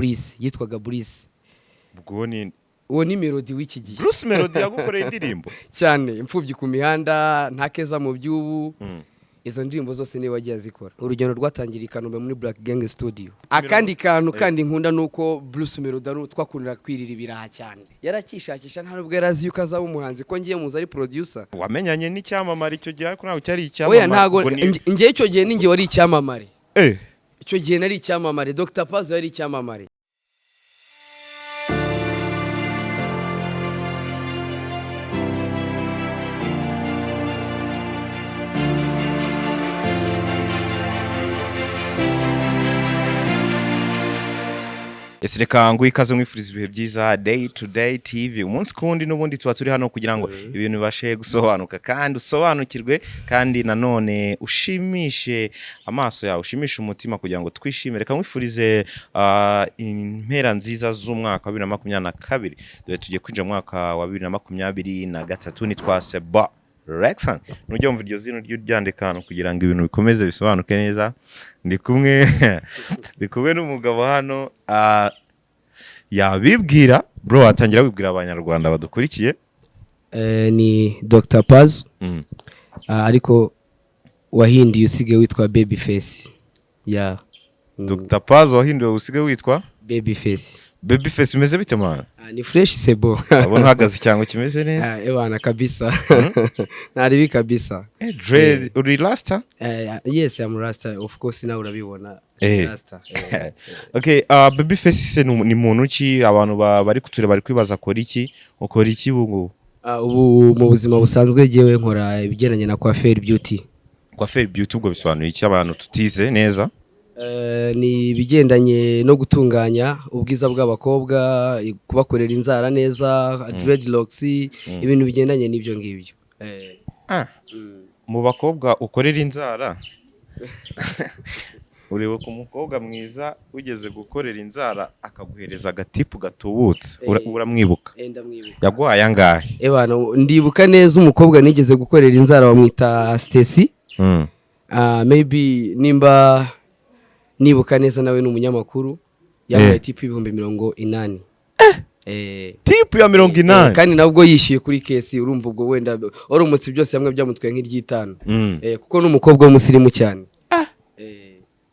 Bruce yitwaga Bruce. ubwo ni uwo ni melodie w'iki gihe. Bruce Melody yagukoreye indirimbo cyane imfubyi ku mihanda nta keza mu by'ubu. Izo ndirimbo zose niwe wagiye azikora. Urugendo rwatangira Kanombe muri Black Gang Studio. Akandi kantu kandi nkunda nuko Bruce Melody twakundira kwirira ibiraha cyane. Yarakishakisha nta nubwo yarazi yuko azaba umuhanzi ko ngiye muzi ari producer. wamenyanye n'icyamamare icyo gihe ariko nawe cyari icyamamare. Oya ntago ngiye icyo gihe ninjye wari icyamamare. Icyo gihe nari icyamamare Dr Paz yari icyamamare. Ese reka ngo ikaze mwifuriza ibihe byiza Day to Day TV umunsi kundi n'ubundi tuba turi hano kugira ngo ibintu bibashe gusobanuka kandi usobanukirwe kandi nanone ushimishe amaso yawe ushimishe umutima kugira ngo twishimire. Reka mwifurize impera nziza z'umwaka wa 2022 dore tugiye kwinjira mu mwaka wa 2023 ni twase Rexan nujya umva iryo zino ry'uryandikano kugira ngo ibintu bikomeze bisobanuke neza. Ndi kumwe n'umugabo hano yabibwira bro atangira wibwira abanyarwanda badukurikiye. Ni Dr Paz ariko wahindiye usige witwa Babyface. Dr Paz wahinduye usige witwa Babyface. Babyface imeze bite man? Ni fresh sebo. Abona hagaze cyangwa kimeze neza? Ebana kabisa. Naribi kabisa. Dread uri rasta? Yes I'm rasta of course na urabibona rasta. Okay, Babyface se ni muntu ki abantu bari kuture bari kwibaza akora iki bungu? Ubu mu buzima busanzwe jewe nkora ibigendanye na coiffure beauty. Coiffure beauty ubwo bisobanuye iki abantu tutize neza? Ni ibigendanye no gutunganya ubwiza bw'abakobwa kubakorera inzara neza dreadlocks ibintu bigendanye n'ibyo ngibyo. Mu bakobwa ukorera inzara ureba ku mukobwa mwiza ugeze gukorera inzara akaguhereza agatipu gatubutse uramwibuka? Yaguhaye angahe? Ebana ndibuka neza umukobwa nigeze gukorera inzara bamwita Stacy. Maybe nimba nibuka neza nawe n'umunyamakuru yamuhaye tipu 80,000. Tipu ya 80 kandi nabwo yishyuye kuri kesi urumva ubwo wenda orumutse byose hamwe byamutwaye nk'iry'itanu. Kuko n'umukobwa w'umusirimu cyane.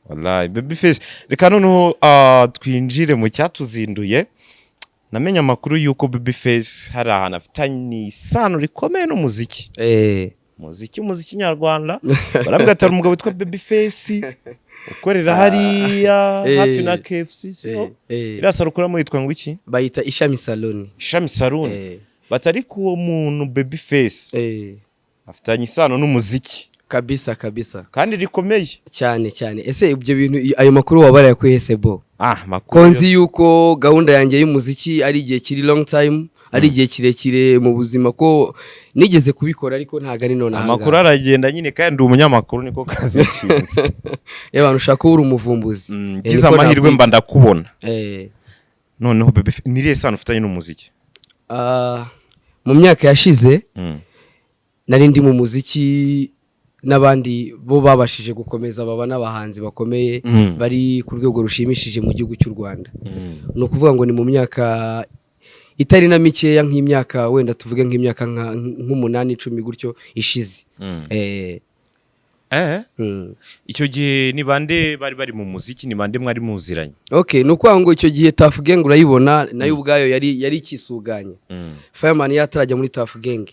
Wallahi Babyface reka noneho twinjire mu cyatuzinduye. Namenye amakuru yuko Babyface hari ahantu afitanye isano rikomeye n'umuziki. Umuziki nyarwanda baravuga ati umugabo witwa Babyface ukorera hariya hafi na KFC so irasa rukuramo yitwa ngo iki? Bayita Ishami Salon. Batari ku muntu Babyface afitanye isano n'umuziki kabisa kandi rikomeye cyane. Ese ibyo bintu ayo makuru wabaraye ku Hesebo? Konzi yuko gahunda yanjye y'umuziki ari igihe kiri long time ari igihe kirekire mu buzima ko nigeze kubikora ariko ntago ari none ahanga. Amakuru aragenda nyine kandi umunyamakuru niko kazi nshinzwe. Abantu ushaka uri umuvumbuzi. Giza amahirwe mba ndakubona. Noneho Babyface niriye sano ufitanye n'umuziki? Mu myaka yashize nari ndi mu muziki n'abandi bo babashije gukomeza baba n'abahanzi bakomeye bari ku rwego rushimishije mu gihugu cy'u Rwanda. No kuvuga ngo ni mu myaka itari na mikeya nk'imyaka wenda tuvuge nk'imyaka nk'umunani 10 gutyo ishize. Icyo gihe ni bande bari mu muziki ni bande mwari muziranye? Okay nuko ngo icyo gihe Tough Gang urayibona nayo ubwayo yari ikisuganye. Fireman yatarajya muri Tough Gang.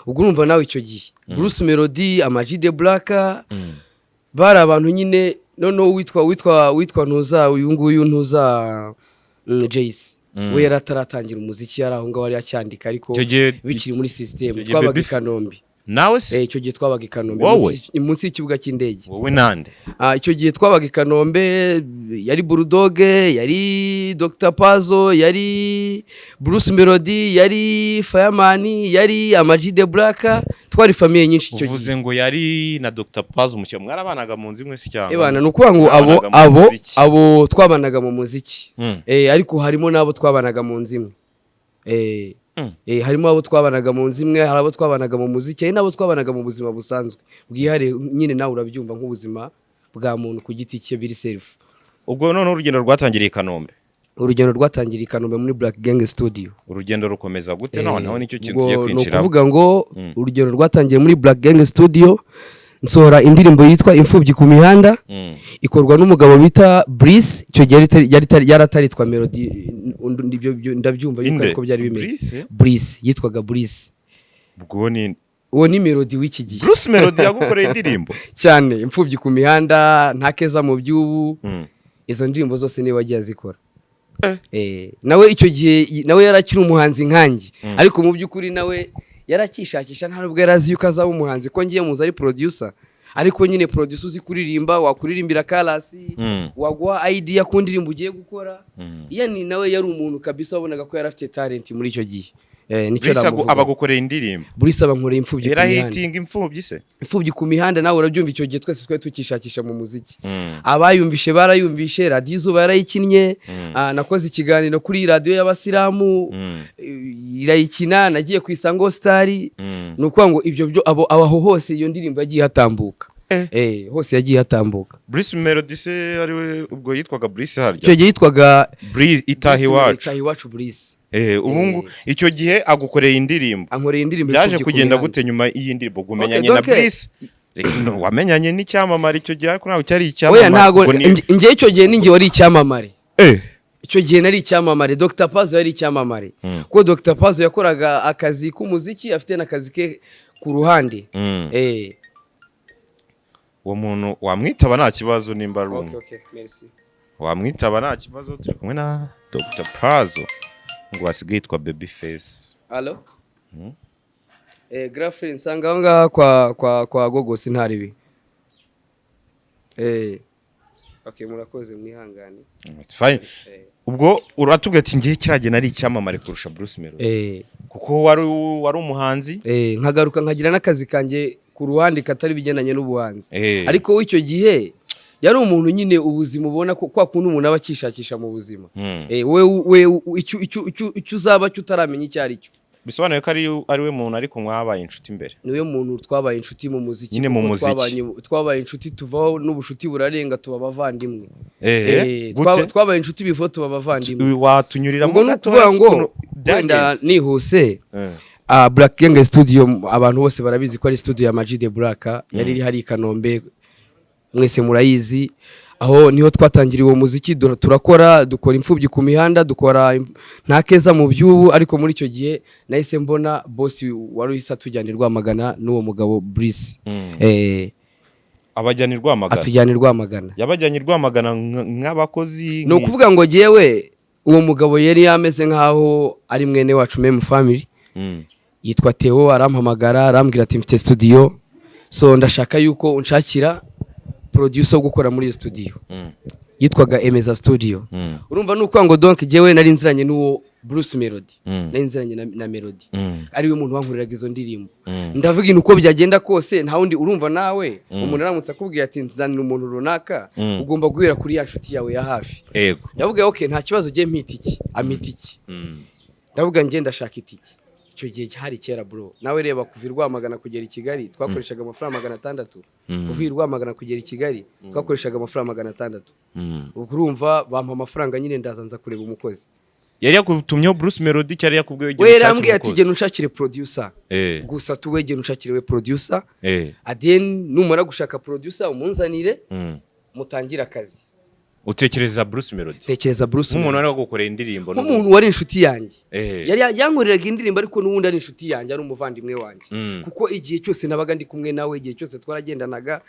Ubwo urumva nawe icyo gihe Bruce Melody Amaji de Black bari abantu nyine noneho witwa ntuza uyu nguyu ntuza Jace. We yarataratangira umuziki yari aho ngaho ari acyandika ariko bikiri muri system twabaga Kanombe. Nawe se icyo gihe twabaga i Kanombe munsi y'ikibuga cy'indege. Wowe nande? Icyo gihe twabaga i Kanombe yari Bulldog yari Dr Pazo yari Bruce Melody yari Fireman yari Amaji de Black twari famille nyinshi icyo gihe. Uvuze ngo yari na Dr Pazo mucyo mwarabanaga mu nzi mwe si cyangwa? Ebana nukuvuga ngo abo twabanaga mu muziki. Ariko harimo nabo twabanaga mu nzimwe. Harimo abo twabanaga mu nzimwe hari abo twabanaga mu muziki hari nabo twabanaga mu buzima busanzwe bwihare nyine nawe urabyumva nk'ubuzima bwa muntu ku giti cye biri self. Ubwo none urugendo rwatangiriye i Kanombe? urugendo rwatangira i Kanombe muri Black Gang Studio. Urugendo rukomeza gute noneho nicyo kintu tugiye kwinjira. No kuvuga ngo urugendo rwatangiye muri Black Gang Studio, nsohora indirimbo yitwa Imfubyi ku mihanda, ikorwa n'umugabo bita Brice. Icyo gihe yarataritwa melodie, ndabyumva yuko byari bimeze. Brice yitwaga Brice. Uwo ni melodie w'iki gihe. Bruce melodie yagukoreye indirimbo cyane. Imfubyi ku mihanda, nta keza mu by'ubu, izo ndirimbo zose niwe wagiye azikora. Nawe icyo gihe nawe yarakiri umuhanzi nkanjye, ariko mu by'ukuri nawe yarakishakisha, nta nubwo yarazi yuko azaba umuhanzi, ko ngiye muzi ari producer, ariko nyine producer uzi kuririmba, wakuririmbira karasi, waguha idea ku ndirimbo ugiye gukora. Yani nawe yari umuntu kabisa wabonaga ko yari afite talent muri icyo gihe. Nicyo namuvuga. Abagukoreye indirimbo. Brice abankoreye Imfubyi ku mihanda. Yarahitinga Imfubyi se? Imfubyi ku mihanda nawe urabyumva, icyo gihe twese twari tukishakisha mu muziki. Abayumvishe barayumvishe, Radio Izuba yarayikinnye, nakoze ikiganiro kuri radio y'abasilamu, irayikina, nagiye ku Isango Star. Nuko ngo ibyo byo abaho hose iyo ndirimbo yagiye hatambuka. Hose yagiye hatambuka. Brice melodie se ariwe ubwo yitwaga Brice harya? Icyo gihe yitwaga Brice Itahiwacu. Itahiwacu Brice. Ubungu icyo gihe agukoreye indirimbo. Ankoreye indirimbo. Byaje kugenda gute nyuma iyi ndirimbo gumenyanye na Brice? Wamenyanye n'icyamamare icyo gihe, ariko nawe cyari icyamamare. Oya ntago ngiye icyo gihe ninjye wari icyamamare. Icyo gihe nari icyamamare. Dr Pazo yari icyamamare. Ko Dr Pazo yakoraga akazi k'umuziki, afite n'akazi ke ku ruhande. Uwo muntu wamwitaba nta kibazo nimba ari umwe. Okay, merci. Wamwitaba nta kibazo, turi kumwe na Dr Pazo ngo asigaye yitwa Babyface. Allo? Girlfriend nsanga aho ngaha kwa Gogosi ntaribi. Okay, murakoze mwihangane. Fine. Ubwo uratubwira ati ngiye kiragena ari icyamamare kurusha Bruce Melody. Kuko wari umuhanzi. Nkagaruka nkagira n'akazi kanjye ku ruhande katari bigendanye n'ubuhanzi. Ariko w'icyo gihe yari umuntu nyine ubuzima ubona ko kwa kuntu umuntu aba akishakisha mu buzima. We icyo uzaba cyutaramenya icyo ari cyo. Bisobanuye ko ari we muntu ariko mwabaye inshuti imbere. Niwe muntu twabaye inshuti mu muziki. Nyine mu muziki. Twabaye inshuti tuvaho n'ubushuti burarenga tuba bavandimwe. Twabaye inshuti bifo tuba bavandimwe. Watunyurira mu gatoya ngo wenda nihuse. Black Gang Studio abantu bose barabizi ko ari studio ya Majide Black, yari iri hari i Kanombe, mwese murayizi. Aho niho twatangiriye uwo muziki, dukora Imfubyi ku mihanda, dukora nta keza mu by'ubu. Ariko muri icyo gihe nahise mbona boss wari uhise tujyanirwa Rwamagana n'uwo mugabo Brice. Abajyanirwa Rwamagana. Atujyanirwa Rwamagana. Yabajyanirwa Rwamagana nk'abakozi. No kuvuga ngo jewe uwo mugabo yari yameze nkaho ari mwene wacu meme family. Yitwa Theo, arampamagara arambwira ati mfite studio, so ndashaka yuko unshakira producer wo gukora muri studio. Yitwaga Emeza Studio. Urumva nuko ngo donc jewe nari nziranye n'uwo Bruce Melody. Nari nziranye na Melody. Ari we muntu wankuriraga izo ndirimbo. Ndavuga inuko byagenda kose nta wundi. Urumva nawe umuntu aramutse akubwiye ati nzanira umuntu runaka, ugomba guhera kuri ya nshuti yawe ya hafi. Yego. Ndavuga okay nta kibazo, je mpitiki amitiki. Ndavuga nge ndashaka itiki. Icyo gihe hari kera bro. Nawe reba kuva Rwamagana kugera i Kigali twakoreshaga amafaranga 600. Kuva Rwamagana kugera i Kigali twakoreshaga amafaranga 600. Urumva bampa amafaranga nyine ndazanza kureba umukozi. Yari yakutumyeho Bruce Melody cyari yakubwiye igihe cyari. Yarambwiye ati genda unshakire producer. Gusa tuwegena unshakire we producer. Then numara gushaka producer umunzanire mutangira akazi. Utekereza Bruce Melody? Tekereza Bruce Melody. Umuntu wari gukorera indirimbo. Umuntu wari inshuti yanjye. Yari yankoreraga indirimbo ariko n'ubundi ari inshuti yanjye, ari umuvandimwe wanjye. Kuko igihe cyose nabaga ndi kumwe nawe, igihe cyose twaragendanaga.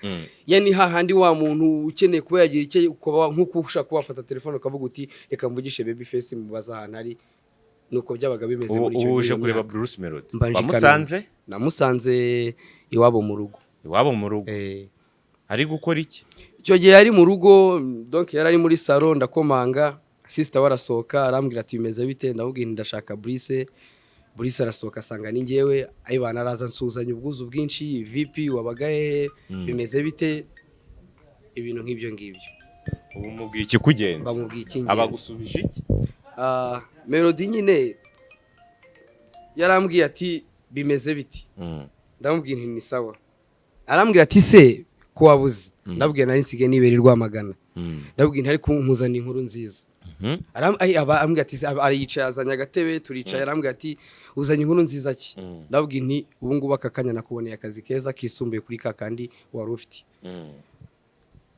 Yani hahandi wa muntu ukeneye kuba yagira icyo nkuko ushaka kubafata telefone ukavuga uti reka mvugishe Babyface mubaza ahantu ari. Nuko byabaga bimeze muri icyo gihe. Uje kureba Bruce Melody? Bamusanze? Namusanze iwabo mu rugo. Iwabo mu rugo? Ari gukora iki? Icyo gihe yari mu rugo, donc yari ari muri salon, ndakomanga, sister warasohoka arambwira ati bimeze bite, ndabubwira ndashaka Brice. Brice arasohoka asanga ni ngewe, ayibana araza nsuzanya ubwuzu bwinshi, VP wabagaye bimeze bite, ibintu nk'ibyo ngibyo. Ubu mubwiye iki kugenza? Bamubwiye iki ngenza. Abagusubije iki? Melody nyine yarambwiye ati bimeze biti. Ndamubwira nti ni sawa. Arambwira ati se ko wabuze. Ndabwira nari nsigaye nibera i Rwamagana. Ndabwira ntari kumpuzana inkuru nziza. ambwira ati ariyicaye azanye agatebe turicaye arambwira ati uzanye inkuru nziza ki ndabwira nti ubu ngubu aka kanya nakuboneye akazi keza kisumbuye kuri ka kandi wari ufite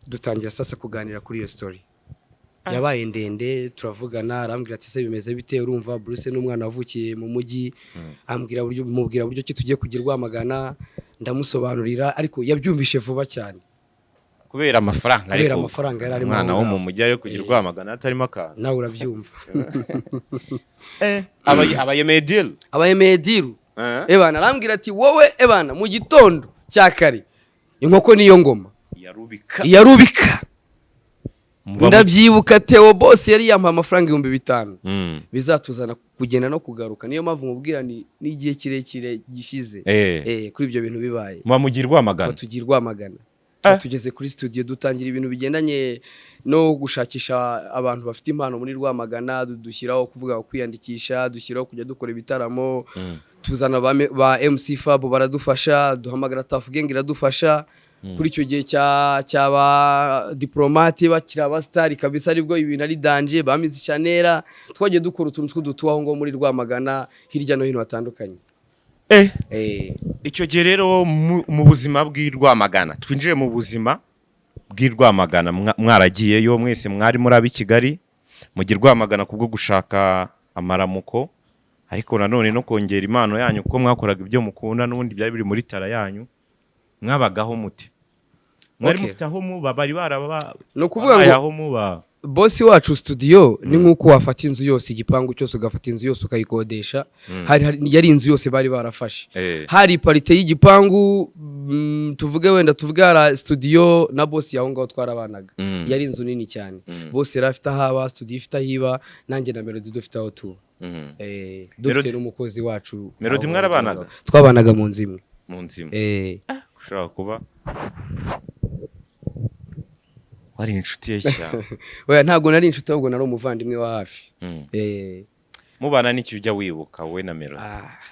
dutangira sasa kuganira kuri iyo story yabaye ndende turavugana arambwira ati se bimeze bite urumva Bruce n'umwana wavukiye mu mujyi ambwira buryo ki tugiye kugira Rwamagana ndamusobanurira ariko yabyumvishe vuba cyane kubera amafaranga yari arimo umwana wo mu mujyi ari kugira Rwamagana atarimo akantu nawe urabyumva abayemeye deal ebana arambwira ati wowe ebana mu gitondo cya kare inkoko niyo ngoma yarubika ndabyibuka Theo boss yari yampaye amafaranga 5,000 bizatuzana kugenda no kugaruka niyo mpamvu mubwira ni igihe kirekire gishize kuri ibyo bintu bibaye tugira Rwamagana tugeze kuri studio dutangira ibintu bigendanye no gushakisha abantu bafite impano muri Rwamagana dushyiraho kuvuga kwiyandikisha dushyiraho kujya dukora ibitaramo tuzana ba MC Fab baradufasha duhamagara Tuff Gang iradufasha kuri icyo gihe cyaba diplomate bakira abastari kabisa aribwo ibintu ari danger bamize chanera twagiye dukora utuntu tw'udutuaho ngo muri Rwamagana hirya no hino hatandukanye icyo gihe rero mu buzima bw'Rwamagana twinjiye mu buzima bw'Rwamagana mwaragiyeyo mwese mwari muri abi Kigali mugira Rwamagana kubwo gushaka amaramuko ariko nanone no kongera impano yanyu kuko mwakoraga ibyo mukunda n'ubundi byari biri muri tara yanyu mwabagaho muti mwari mufite aho muba bari baraba no kuvuga ngo boss wacu studio ni nkuko wafata inzu yose igipangu cyose ugafata inzu yose ukayikodesha yari inzu yose bari barafashe hari parite y'igipangu tuvuga studio na boss yaho ngaho twarabanaga yari inzu nini cyane boss yari afite haba studio ifite ahiba nanjye na Melody dufite aho tu dufite n'umukozi wacu Melody mwarabanaga twabanaga mu nzu imwe ushobora kuba wari inshuti ye cyane oya ntago nari inshuti ahubwo nari umuvandimwe wa hafi mubana n'iki ujya wibuka we na Melody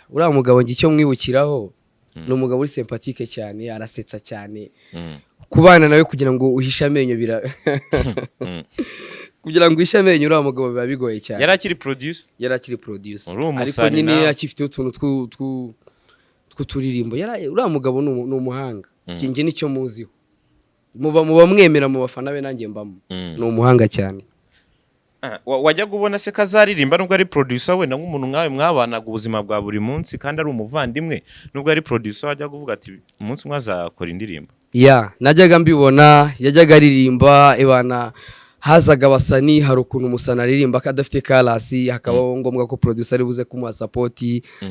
uriya mugabo ngicyo mwibukiraho ni umugabo uri sympathique cyane arasetsa cyane kubana nawe kugira ngo uhishe amenyo kugira ngo uhishe amenyo uriya mugabo biba bigoye cyane yari akiri producer ariko nyine akifite utuntu tw'uturirimbo uriya mugabo ni umuhanga kinge nicyo muziho muba mwemera mu bafana be nanjye mbamo ni umuhanga cyane wajya kubona se kazaririmba nubwo ari producer we na nk'umuntu nkawe mwabanaga ubuzima bwa buri munsi kandi ari umuvandimwe nubwo ari producer wajya kuvuga ati umunsi mwazakora indirimbo najyaga mbibona yajyaga aririmba ebana hazaga abasani hari ukuntu umusana aririmba kadafite karasi hakabaho ngombwa ko producer ari buze kumuha support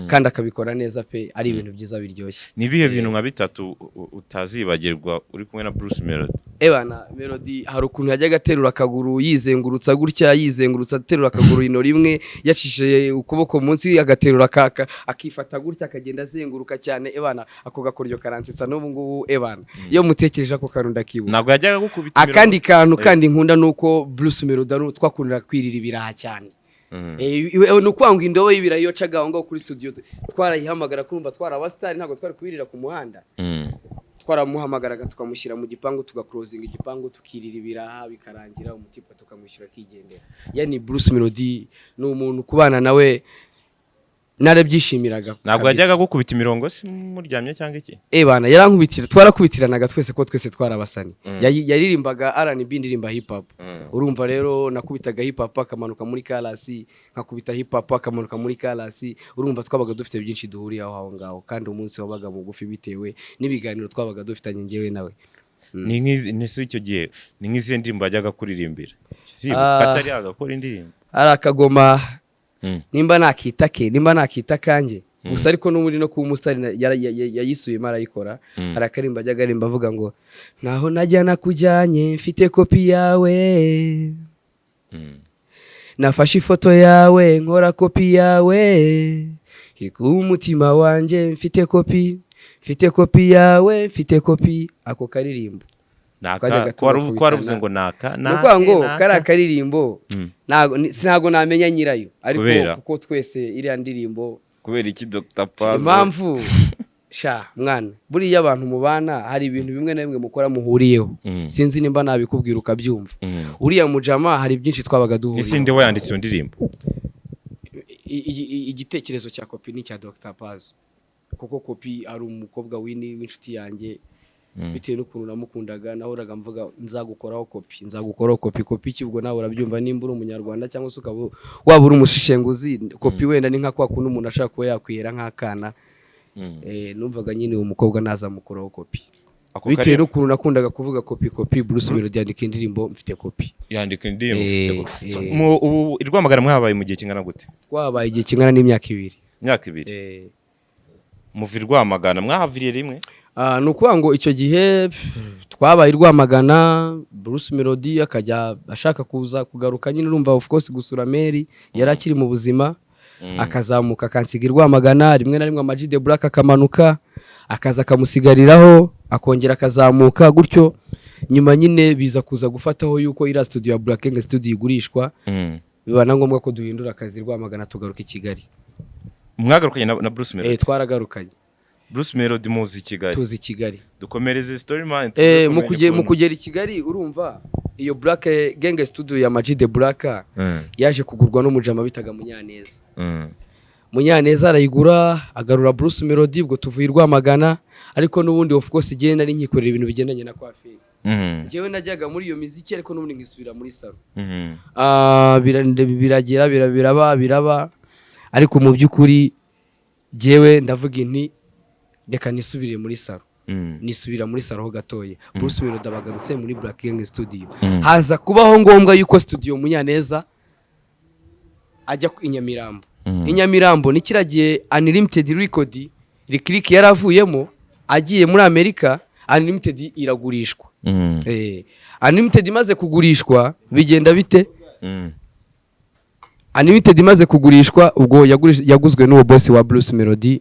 kandi akabikora neza pe ari ibintu byiza biryoshye nibihe bintu nka bitatu utazibagirwa uri kumwe na Bruce Melody ebana Melody hari ukuntu yajyaga aterura akaguru yizengurutsa gutya aterura akaguru ino rimwe yacishije ukuboko munsi agaterura akifata gutya akagenda azenguruka cyane ebana ako gakoryo karansetsa n'ubu ngubu ebana iyo mutekereje ako kantu kibu ntabwo yajyaga gukubita akandi kantu kandi nkunda nuko Bruce Melody twakundira kwirira ibiraha cyane nuko ngo indobo y'ibiraha iyo caga aho ngaho kuri studio twarayihamagara kumva twarabastari ntabwo twari kwirira ku muhanda twaramuhamagaraga tukamushyira mu gipangu tugaclosing igipangu tukirira ibiraha bikarangira umutipa tukamushyira kigendera yani Bruce Melody ni umuntu kubana nawe narabyishimiraga ntabwo yajyaga gukubita imirongo se muryamye cyangwa iki bana yarankubitira twarakubitiranaga twese ko twese twarabasani yaririmbaga R&B ndirimba hip hop urumva rero nakubitaga hip hop akamanuka muri karasi nkakubita hip hop akamanuka muri karasi urumva twabaga dufite byinshi duhuriye aho ngaho kandi umunsi wabaga mugufi bitewe n'ibiganiro twabaga dufitanye ngewe nawe ni nk'izi icyo gihe ni nk'izi ndirimbo yajyaga kuririmbira zibuka atari agakora indirimbo ari akagoma nimba nakita kanjye gusa ariko n'umuri no kuba umusitari yayisuye marayikora arakarimba ajya garimba avuga ngo naho najya nakujyanye mfite kopi yawe nafashe ifoto yawe nkora kopi yawe ikuba umutima wanjye mfite kopi yawe mfite kopi ako karirimbo twaravuze ngo naka nuko ngo kari akaririmbo ntago namenya nyirayo ariko kuko twese iriya ndirimbo kubera iki Dr. Pazo impamvu sha mwana buriya abantu mubana hari ibintu bimwe na bimwe mukora muhuriyeho sinzi nimba nabikubwira ukabyumva uriya mujama hari byinshi twabaga duhuriye isi ndi wayanditse iyo ndirimbo igitekerezo cya kopi ni cya Dr Paz kuko kopi ari umukobwa w'inshuti yanjye bitewe n'ukuntu namukundaga nahoraga mvuga nzagukoraho kopi kopi kibwo nawe urabyumva nimba uri umunyarwanda cyangwa se ukaba waba uri umushishenguzi kopi wenda ni nka kwa kundi umuntu ashaka kuba yakwihera nk'akana numvaga nyine uwo mukobwa nazamukoraho kopi bitewe n'ukuntu nakundaga kuvuga kopi Bruce Melody yandika indirimbo mfite kopi yandika indirimbo mfite kopi ubu irwamagana mwabaye mu gihe kingana gute twabaye igihe kingana n'imyaka 2 imyaka 2 muvi Rwamagana mwahaviriye rimwe ni ukuvuga ngo icyo gihe twabaye Rwamagana Bruce Melody akajya ashaka kuza kugaruka nyine urumva of course gusura Mary yari akiri mu buzima akazamuka akansiga Rwamagana rimwe na rimwe Amag the Black akamanuka akaza akamusigariraho akongera akazamuka gutyo nyuma nyine biza kuza gufataho yuko ira studio ya Black Gang studio igurishwa biba na ngombwa ko duhindura akazi Rwamagana tugaruka i Kigali. Mwagarukanye na Bruce Melody? Twaragarukanye. Bruce Melody muzi Kigali? Tuzi Kigali. Dukomereze story man. Mu kugera i Kigali urumva iyo Black Gang studio ya Amag the Black yaje kugurwa no mujama bitaga Munyaneza. Munyaneza arayigura agarura Bruce Melody ubwo tuvuye Rwamagana ariko nubundi of course igenda ari nkikorera ibintu bigendanye na coiffure. Jewe najyaga muri iyo muziki ariko nubundi ngisubira muri salon. Biragera biraba ariko mu byukuri jewe ndavuga inti reka nisubire muri salon. Nisubira muri salon ho gatoye. Bruce Melody abagarutse muri Black Gang studio. Haza kubaho ngombwa yuko studio Munyaneza ajya ku Inyamirambo. Inyamirambo ni kiragiye Unlimited Record Lick yaravuyemo agiye muri Amerika Unlimited iragurishwa. Unlimited imaze kugurishwa bigenda bite? Unlimited imaze kugurishwa ubwo yaguzwe n'uwo boss wa Bruce Melody.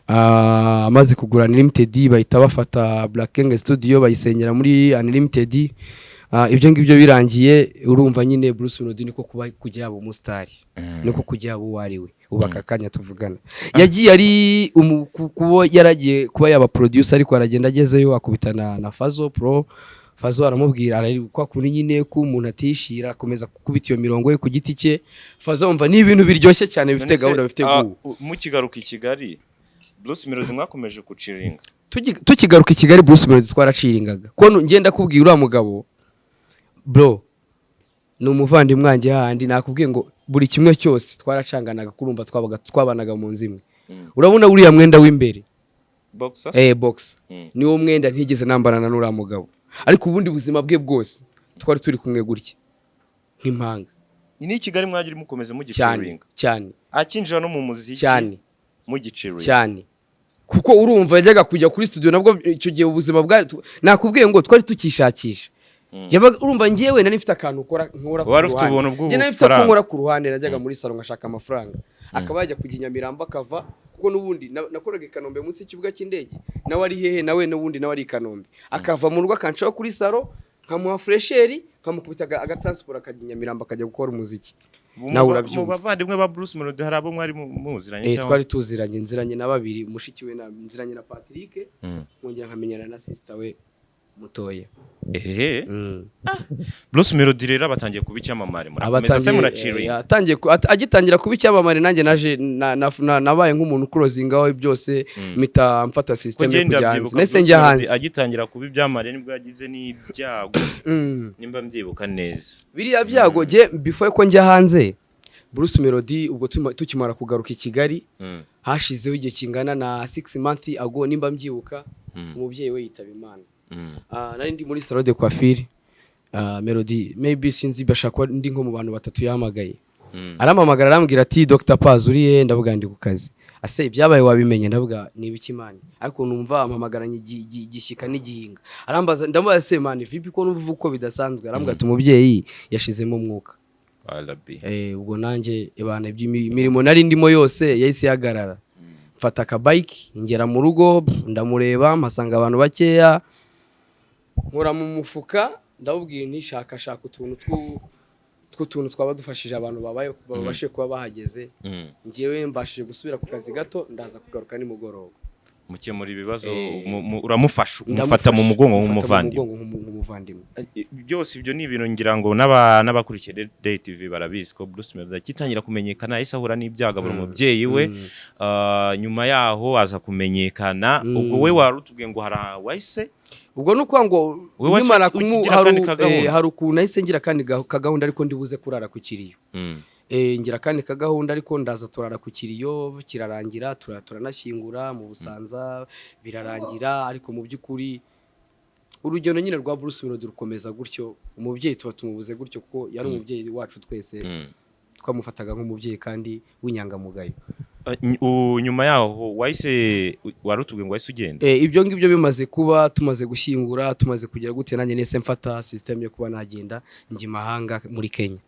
Amaze kugura Unlimited bahita bafata Black Gang studio bayisenyera muri Unlimited. Ibyo ngibyo birangiye urumva nyine Bruce Melody niko kuba kujya abo mustari niko kujya abo wariwe ubaka kanya tuvugana yagiye ari kubo yaragiye kuba yaba producer ariko aragenda agezeyo akubitana na Fazo Pro. Fazo aramubwira ari kwa kuri nyine ko umuntu atishira akomeza kukubita iyo mirongo ye ku giti cye. Fazo umva ni ibintu biryoshye cyane bifite gahunda bifite mu kigaruka i Kigali Bruce Melody mwakomeje kuciringa tukigaruka i Kigali Bruce Melody twaraciringaga ko ngenda kubwira uriya mugabo bro ni umuvandimwe wanjye handi nakubwiye ngo buri kimwe cyose twaracanganaga kurumva twabanaga mu nzimwe. Urabona uriya mwenda w'imbere boxer box niwo mwenda ntigeze nambarana n'uriya mugabo ariko ubundi buzima bwe bwose twari turi kumwe gutya nk'impanga. Ni Kigali mwagira mukomeze mu gicuringa cyane akinjira no mu muziki cyane mu gicuringa cyane kuko urumva yajyaga kujya kuri studio nabwo icyo gihe ubuzima bwa nakubwiye ngo twari tukishakisha. Urumva ngiyewe nari mfite akantu nkora ku ruhande. Nje nari mfite nkora ku ruhande najyaga muri salon ngashaka amafaranga. Akaba yajya kujya Nyamirambo akava kuko nubundi nakoraga i Kanombe munsi y'ikibuga cy'indege nawe ari hehe nawe nubundi nawe ari i Kanombe. Akava mu rugo akancaho kuri salon nkamuha fresheri nkamukubita agatransport akajya Nyamirambo akajya gukora umuziki. Nawe urabyumva. Mu bavandimwe ba Bruce Melody hari abo mwari muziranye cyangwa? Twari tuziranye nziranye na babiri mushiki we nziranye na Patrick nkongera nkamenyana na sister we mutoye. Bruce Melody rero batangiye kuba icyamamare murakomeza muraciringa agitangira kuba icyamamare nanjye naje nabaye nk'umuntu closingaho byose mita mfata system yo kujyanza nese njya hanze agitangira kuba ibyamamare nibwo yagize n'ibyago nimba mbyibuka neza biriya byago je before ko njya hanze Bruce Melody ubwo tukimara kugaruka i Kigali hashizeho igihe kingana na 6 months ago nimba mbyibuka umubyeyi we yitaba Imana. Nari ndi muri salon de coiffure Melody maybe sinzi bashaka ndi nko mu bantu batatu yamagaye. Aramamagara arambwira ati Dr Paz uriye ndavuga ndi ku kazi. Ase ibyabaye wabimenye ndavuga nibiki mani ariko numva amamagaranye gishyika n'igihinga. Arambaza ndamubaza se mani vipi ko numva uko bidasanzwe arambwira ati umubyeyi yashizemo umwuka. Ubwo nanjye ibana imirimo nari ndimo yose yahise yagarara. Mfata ka bike ngera mu rugo ndamureba mpasanga abantu bakeya nkora mu mufuka ndabubwira nishaka utuntu twaba dufashije abantu babashe kuba bahageze. Ngiyewe mbashije gusubira ku kazi gato ndaza kugaruka ni mugoroba. mukemura ibibazo uramufasha umufata mu mugongo nk'umuvandimwe. Byose ibyo ni ibintu ngira ngo n'abakurikiye Day TV barabizi ko Bruce Melodie akitangira kumenyekana yahise ahura n'ibyago buri mubyeyi we nyuma yaho aza kumenyekana. Ubwo we warutubwiye ngo wahise ubwo nuko ngo nimara hari ukuntu nahise ngira kandi kagahunda ariko ndibuze kurara ku kiriyo ngira kandi kagahunda ariko ndaza turara ku kiriyo kirarangira turanashyingura mu Busanza birarangira. Ariko mu by'ukuri urugendo nyine rwa Bruce Melodie rukomeza gutyo. Umubyeyi tuba tumubuze gutyo kuko yari umubyeyi wacu twese twamufataga nk'umubyeyi kandi w'inyangamugayo. Nyuma yaho wahise warutubwiye ngo wahise ugenda ibyo ngibyo bimaze kuba tumaze gushyingura tumaze kugira gute nanjye nese mfata system yo kuba nagenda njye mahanga muri Kenya.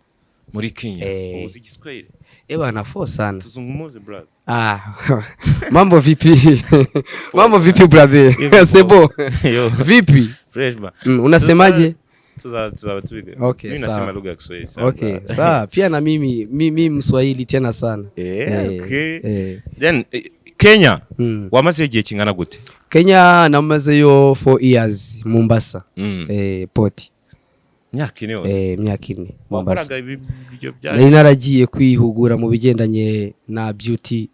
Muri Kenya uzi Giswahili bana fo sana tuzungumuze brother. Mambo vipi? Mambo vipi brother? Sebo vipi fresh ba unasemaje? Tuzaba tubiga. Mimi nasema lugha ya Kiswahili sana. Okay, sawa. Pia na mimi Mswahili tena sana. Okay. Then Kenya wamaze igihe kingana gute? Kenya namaze yo 4 years Mombasa. Port. Myaka ine yose. Myaka ine Mombasa. Wakoraga ibyo bya nari naragiye kwihugura mu bigendanye na beauty.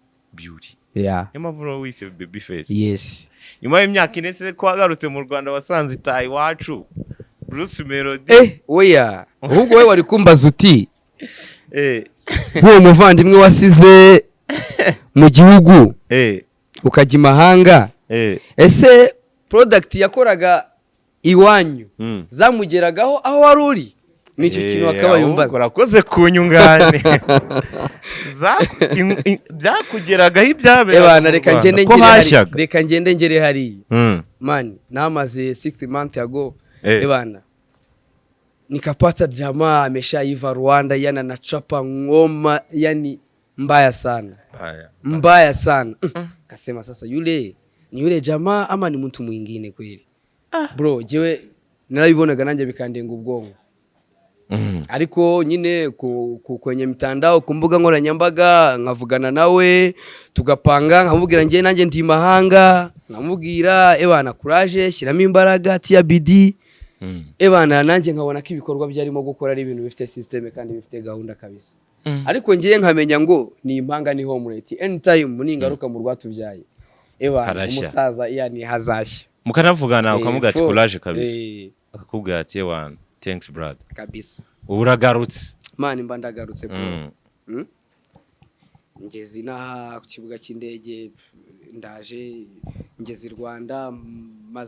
Yeah. Yamavuro wise baby face. Yes. Nyuma y'imyaka ine se kwagarutse mu Rwanda wasanze itayi wacu Bruce Melodie. Oya. Ahubwo we wari kumbaza uti uwo muvandimwe wasize mu gihugu ukajya imahanga ese product yakoraga iwanyu zamugeragaho aho wari uri? Nicyo kintu akaba yumbaza. Urakoze kunyungane. Byakugeragaho ibyabera. Bana reka ngende ngere hari. Man, namaze 6 months ago. Bana. Nikapata jamaa ameshaiva Rwanda yana nachapa ngoma yani mbaya sana. Mbaya sana. Kasema sasa ni yule jamaa ama ni mtu mwingine kweli? Bro, jewe narabibonaga nanjye bikandenga ubwongo. Ariko nyine kwenye mitandao kumbuga nkoranyambaga nkavugana nawe tugapanga nkamubwira ngiye nanjye ndi mahanga nkamubwira bana courage shyiramo imbaraga tia bidi bana nanjye nkabona ko ibikorwa byarimo gukora ari ibintu bifite system kandi bifite gahunda kabisa. Ariko ngiye nkamenya ngo ni impanga ni home rate anytime muningaruka mu rwatubyaye bana umusaza yani hazashya mukanavugana ukamuga ati courage kabisa akakubwira ati wana thanks brother kabisa uragarutse man mba ndagarutse bro. Ngeze na ku kibuga cy'indege ndaje ngeze Rwanda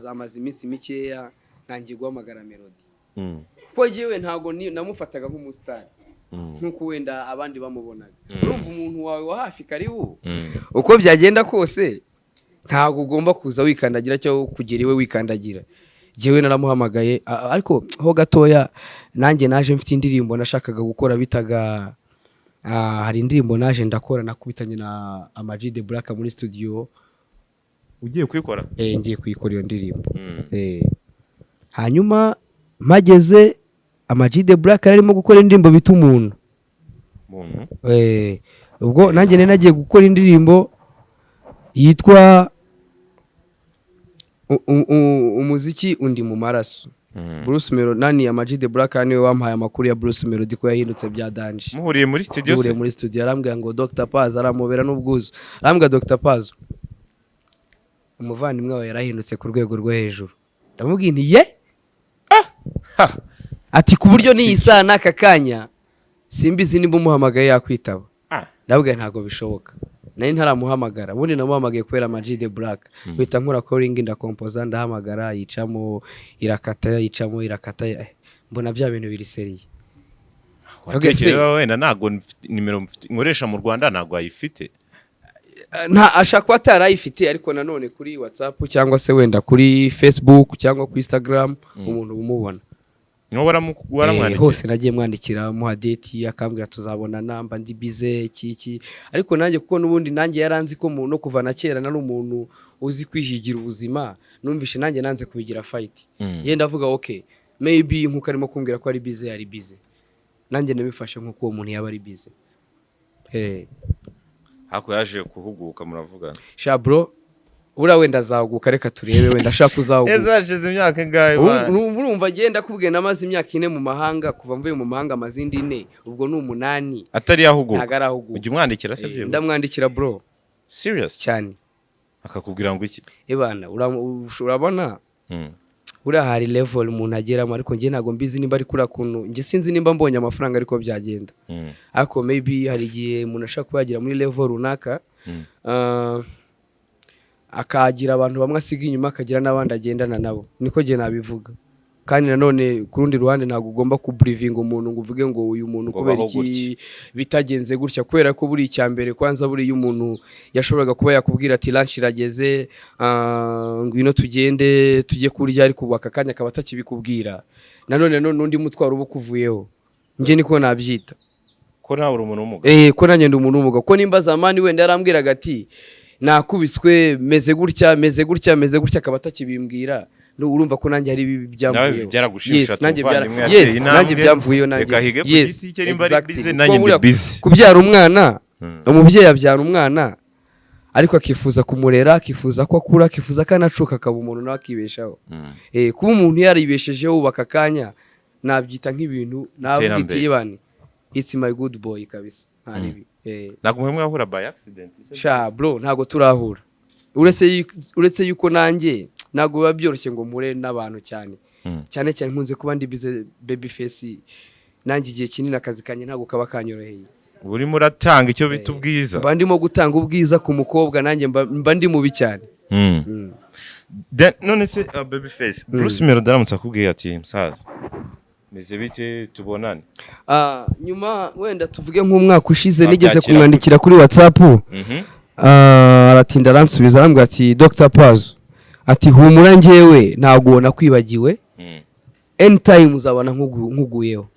amaze iminsi mikeya nangiye guhamagara Melodie ko jewe ntago namufataga nk'umustar nkuko wenda abandi bamubonaga. Urumva umuntu wawe wa hafi karibu uko byagenda kose ntago ugomba kuza wikandagira cyo kugira iwe wikandagira. Jewe naramuhamagaye ariko ho gatoya nanjye naje mfite indirimbo nashakaga gukora bitaga hari indirimbo naje ndakora nakubitanye na Amaji de Black muri studio. Ugiye kuyikora? Ngiye kuyikora iyo ndirimbo. Hanyuma mageze Amaji de Black arimo gukora indirimbo bita umuntu. Ubwo nanjye nagiye gukora indirimbo yitwa umuziki undi mu maraso. Bruce Melodie Amaji de Black niwe wampaye amakuru ya Bruce Melodie ko yahindutse bya danje. Muhuriye muri studio se? Muhuriye muri studio arambwira ngo Dr Paz aramubera n'ubwuzu. Arambwira Dr Paz umuvandimwe wawe yarahindutse ku rwego rwo hejuru. Ndamubwiye nti ati ku buryo ni isa n'aka kanya simbizi nimba umuhamagaye yakwitaba. Ndabwira ntago bishoboka. Nari ntaramuhamagara ubundi namuhamagaye kwera Amaji de Black bita nkora calling ndakompoza ndahamagara yicamo irakata mbona bya bintu biri seriye. Watekereje wenda nago nimero nkoresha mu Rwanda nago ayifite nta ashaka atarayifite ariko nanone kuri WhatsApp cyangwa se wenda kuri Facebook cyangwa ku Instagram umuntu umubona. No waramwandikira hose nagiye mwandikira muha date akambwira tuzabona namba ndi bize iki ariko nanjye kuko nubundi nanjye yaranzi ko no kuva na kera nari umuntu uzi kwihigira ubuzima numvishe nanjye nanze kubigira fight. Ngiye ndavuga okay maybe nkuko arimo kumbwira ko ari bize yari bize nanjye nabifashe nkuko uwo muntu yaba ari bize. Hako yaje kuhuguka muravugana. Sha bro ura wenda azaguka reka turebe wenda ashaka kuzaguka Neza hashize imyaka ingahe urumva agenda kubwiye namaze imyaka 4 mu mahanga kuva mvuye mu mahanga amazindi 4 ubwo ni 8 atari yahuguka ntagarahuguka ujye umwandikira se byo ndamwandikira bro serious cyane akakubwira ngo iki ebana urabona ura hari level umuntu ageramo ariko ngiye ntago mbizi nimba ari kuri akuntu ngiye sinzi nimba mbonye amafaranga ariko byagenda ariko maybe hari gihe umuntu ashaka kubagira muri level runaka akagira abantu bamwe asiga inyuma akagira n'abandi agendana nabo niko gihe nabivuga kandi nanone ku rundi ruhande ntago ugomba kubrivinga umuntu ngo uvuge ngo uyu muntu kubera iki bitagenze gutya kubera ko buri icyambere kwanza buri y'umuntu yashoboraga kuba yakubwira ati lunch irageze ngwino tugende tujye kurya ariko ubaka kanya akaba atakibikubwira nanone n'undi mutwaro uba kuvuyeho nge niko nabyita ko nawe uri umuntu w'umugabo ko nanjye ndi umuntu w'umugabo ko nimba zamani wenda yarambwiraga ati nakubiswe meze gutya akaba atakibimbwira urumva ko nanjye hari ibi byamvuyeho nanjye byamvuyeho kubyara umwana umubyeyi abyara umwana ariko akifuza kumurera akifuza ko akura akifuza ko anacuka akaba umuntu nawe akibeshaho kuba umuntu yaribeshejeho ubaka kanya nabyita nk'ibintu navuga iti ibane it's my good boy kabisa ntabwo mwe mwahura by accident bro ntabwo turahura uretse yuko nanjye ntabwo biba byoroshye ngo mpure n'abantu cyane nkunze kuba ndi bize baby face nanjye igihe kinini akazi kanjye ntabwo kaba kanyoroheye urimo uratanga icyo bita ubwiza mba ndimo gutanga ubwiza ku mukobwa nanjye mba ndi mubi cyane none se baby face Bruce Melodie aramutse akubwiye ati musaza meze bite tubonane nyuma wenda tuvuge nk'umwaka ushize nigeze kumwandikira kuri WhatsApp aratinda aransubiza arambwira ati Dr Pazo ati humura njyewe ntago nakwibagiwe anytime uzabana nkuguyeho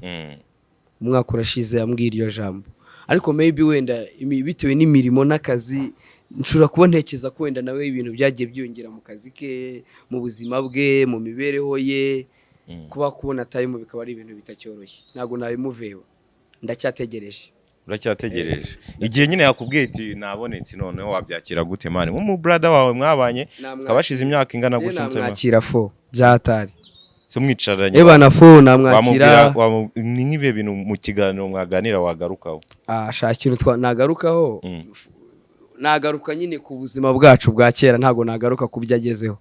umwaka urashize ambwira iyo jambo ariko maybe wenda bitewe n'imirimo n'akazi nshobora kuba ntekeza ko wenda nawe ibintu byagiye byongera mu kazi ke mu buzima bwe mu mibereho ye kuba kubona time bikaba ari ibintu bitacyoroshye ntago nabimuveho ndacyategereje uracyategereje igihe nyine yakubwiye ati nabonetse noneho wabyakira gute mani mu brother wawe mwabanye kabashize imyaka ingana gutyo mwakira fo byatari so mwicaranye ebana fo namwakira ni nkibe bintu mu kiganiro mwaganira wagarukaho shakira nagarukaho nagaruka nyine ku buzima bwacu bwa kera ntago nagaruka ku byagezeho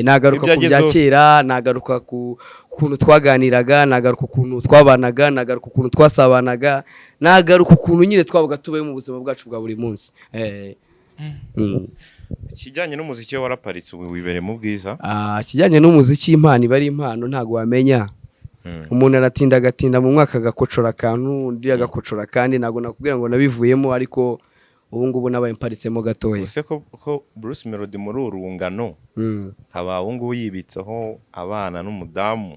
nagaruka ku bya kera nagaruka ku kuntu twaganiraga nagaruka ukuntu twabanaga nagaruka ukuntu twasabanaga nagaruka ukuntu nyine twabaga tubaye mu buzima bwacu bwa buri munsi kijyanye n'umuziki waraparitse ubu wibere mu bwiza kijyanye n'umuziki impano iba ari impano ntago wamenya umuntu aratinda agatinda mu mwaka agakocora akantu undi agakocora kandi ntago nakubwira ngo nabivuyemo ariko ubu ngubu nabaye mparitsemo gatoya use ko Bruce Melodie muri urungano haba ubu ngubu yibitseho abana n'umudamu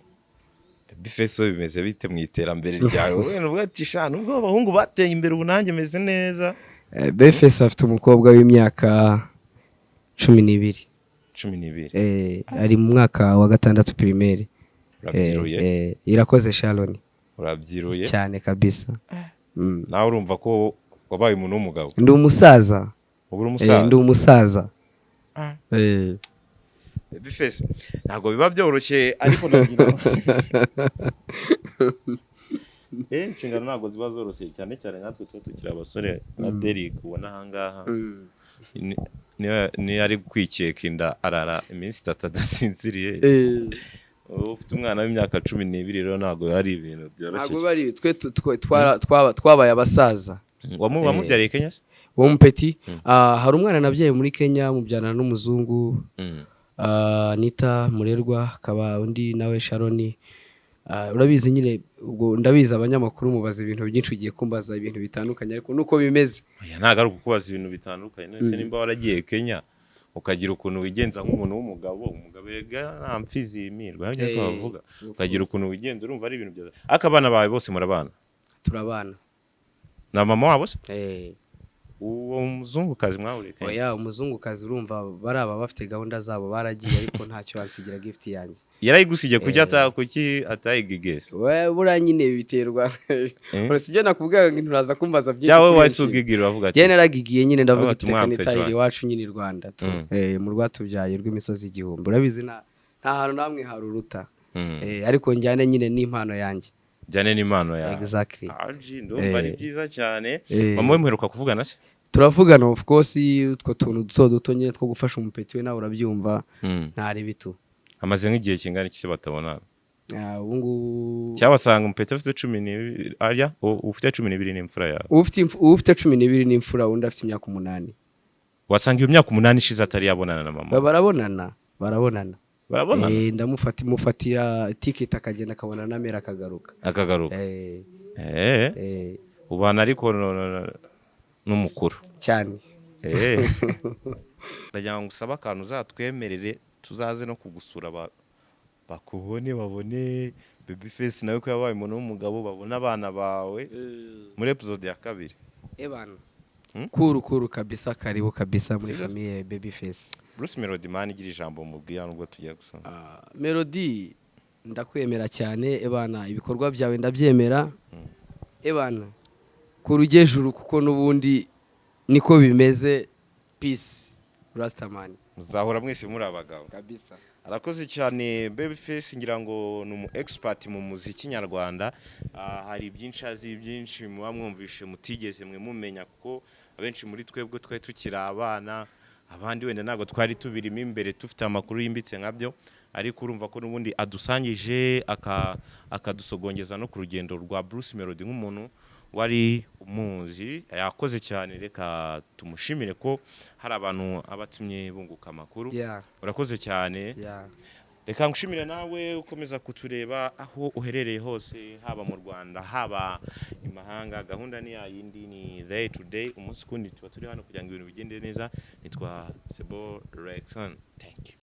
baby face bimeze bite mu iterambere ryawe wenda uvuga ati shana ubwo abahungu bateye imbere ubu nanjye meze neza baby face afite umukobwa w'imyaka 12 ari mu mwaka wa 6 primaire irakoze Sharon urabyiruye cyane kabisa nawe urumva ko wabaye umuntu w'umugabo ndi umusaza ndi umusaza baby face ntago biba byoroshye ariko nagira inshingano ntago ziba zoroshye cyane natwe tukiri abasore na Derek ubona ahangaha ni ari kwikeka inda arara iminsi 3 adasinziriye ufite umwana w'imyaka 12 rero ntago ari ibintu byoroshye ntago bari twabaye abasaza wamubyariye Kenya se wo mupeti hari umwana nabyaye muri Kenya mubyana n'umuzungu Nita Murerwa akaba undi nawe Sharon urabizi nyine ubwo ndabizi abanyamakuru mubaza ibintu byinshi ugiye kumbaza ibintu bitandukanye ariko nuko bimeze ntago ari kukubaza ibintu bitandukanye nese nimba waragiye Kenya ukagira ukuntu wigenza nk'umuntu w'umugabo nta mfizi yimirwa harya ko bavuga ukagira ukuntu wigenza urumva ari ibintu byaza akabana bawe bose murabana turabana na mama wabo se uwo muzungukazi mwahuriye oya umuzungukazi urumva baraba bafite gahunda zabo baragiye ariko ntacyo yansigira gift yanjye yarayigusigiye kuki atayigigese we bura nyine biterwa urasibye nakubwira ngo nturaza kumbaza byinshi cyawe wasugigira uravuga ati je naragigiye nyine ndavuga ati reka nitahire iwacu nyine i Rwanda mu rwatubyaye rw'imisozi igihumbi urabizi nta hantu namwe haruruta ariko njyane nyine n'impano yanjye jyane n'impano yawe exactly ndumva ari byiza cyane mama we muheruka kuvugana se turavugana of course utwo tuntu duto nyine two gufasha umupeti we nawe urabyumva ntari bitu amaze nk'igihe kingana iki se batabona ubungu cyabasanga umupeti afite 12 arya ufite 12 n'imfura yawe ufite 12 n'imfura undi afite imyaka 8 wasanga iyo myaka 8 ishize atari yabonana na mama barabonana mufatira ticket akagenda akabona namera akagaruka ubana ariko n'umukuru cyane ndagira ngo usaba akantu uzatwemerere tuzaze no kugusura bakubone babone babyface nawe ko yabaye umuntu w'umugabo babona abana bawe muri episode ya 2 ebana kuru kabisa karibu kabisa muri famille babyface Bruce Melody man igira ijambo mubwira nubwo tugiye gusoma Melody ndakwemera cyane ebana ibikorwa byawe ndabyemera ebana kurugejuru kuko nubundi niko bimeze peace Rastaman muzahora mwese muri abagabo kabisa arakoze cyane babyface ngira ngo ni umu expert mu muziki nyarwanda hari byinshi azi byinshi muba mwumvishe mutigeze mwe mumenya kuko abenshi muri twebwe twari tukira abana abandi wenda ntago twari tubirimo imbere tufite amakuru yimbitse nkabyo ariko urumva ko nubundi adusangije akadusogongeza no ku rugendo rwa Bruce Melody nk'umuntu wari umuzi yakoze cyane reka tumushimire ko hari abantu abatumye bunguka amakuru urakoze cyane reka ngushimire nawe ukomeza kutureba aho uherereye hose haba mu Rwanda haba imahanga gahunda ni yindi ni day to day umunsi kundi tuba turi hano kugira ngo ibintu bigende neza nitwa uretse thank you